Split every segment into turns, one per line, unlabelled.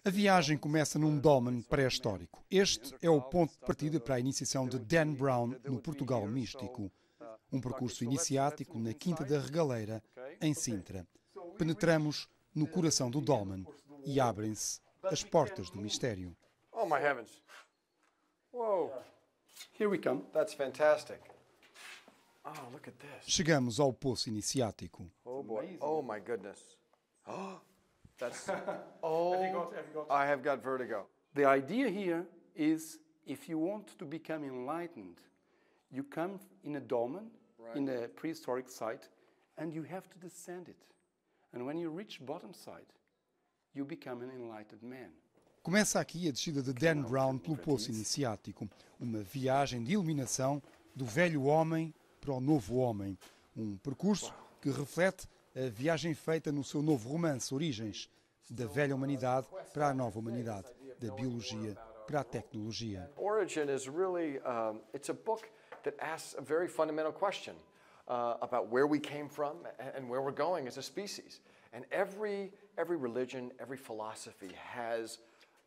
A viagem começa num dolmen pré-histórico. Este é o ponto de partida para a iniciação de Dan Brown no Portugal místico. Um percurso iniciático na Quinta da Regaleira, em Sintra. Penetramos no coração do dolmen e abrem-se as portas do mistério.
Oh my heavens. Whoa.
Here we come.
That's fantastic. Oh, look at this.
Chegamos ao poço iniciático.
Oh boy. Oh my goodness. Oh, that's... Oh, I have got vertigo.
The idea here is if you want to become enlightened, you come in a dolmen, in a prehistoric site, and you have to descend it. And when you reach bottom side, you become an enlightened man.
Começa aqui a descida de Dan Brown pelo poço iniciático. Uma viagem de iluminação do velho homem para o novo homem. Um percurso que reflete a viagem feita no seu novo romance, Origens, da velha humanidade para a nova humanidade, da biologia para a tecnologia.
Origin is really, it's a book that asks a very fundamental question about where we came from and where we're going as a species. And every religion, every philosophy has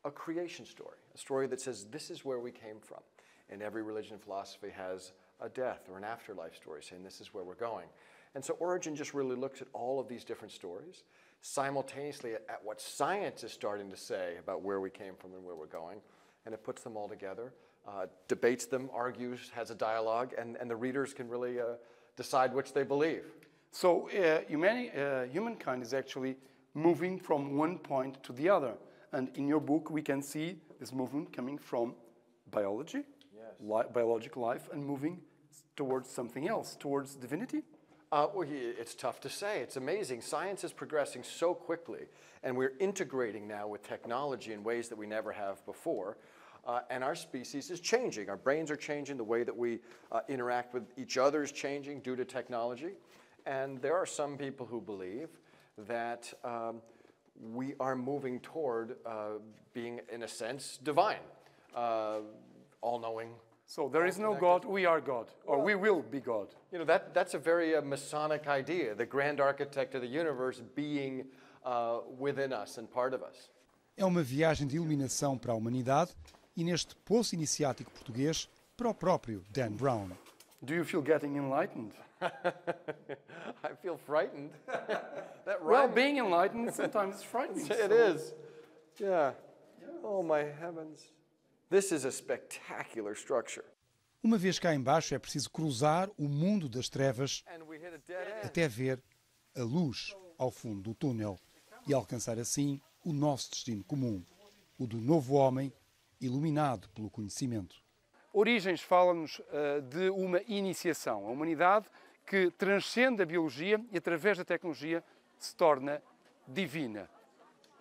a creation story, a story that says this is where we came from. And every religion and philosophy has a death or an afterlife story saying this is where we're going. And so Origin just really looks at all of these different stories, simultaneously at what science is starting to say about where we came from and where we're going, and it puts them all together, debates them, argues, has a dialogue, and the readers can really decide which they believe.
So humankind is actually moving from one point to the other. And in your book, we can see this movement coming from biology, biological life, and moving towards something else, towards divinity.
Well, it's tough to say. It's amazing. Science is progressing so quickly, and we're integrating now with technology in ways that we never have before. And our species is changing. Our brains are changing. The way that we interact with each other is changing due to technology. And there are some people who believe that we are moving toward being, in a sense, divine, all-knowing.
So there is no God, we are God, or we will be God.
You know, that's a very Masonic idea, the grand architect of the universe being within us and part of us.
É uma viagem de iluminação para a humanidade e neste poço iniciático português para o próprio Dan Brown.
Do you feel getting enlightened?
I feel frightened.
Well, being enlightened sometimes is frightening.
It is. Yeah. Oh my heavens. This is a spectacular structure.
Uma vez cá embaixo é preciso cruzar o mundo das trevas
And we hit a dead end.
até ver a luz ao fundo do túnel e alcançar assim o nosso destino comum, o do novo homem iluminado pelo conhecimento.
Origens fala-nos de uma iniciação, a humanidade que transcende a biologia e através da tecnologia se torna divina.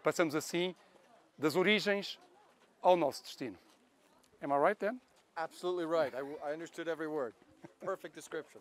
Passamos assim das origens ao nosso destino. Am I right then?
Absolutely right. I understood every word. Perfect description.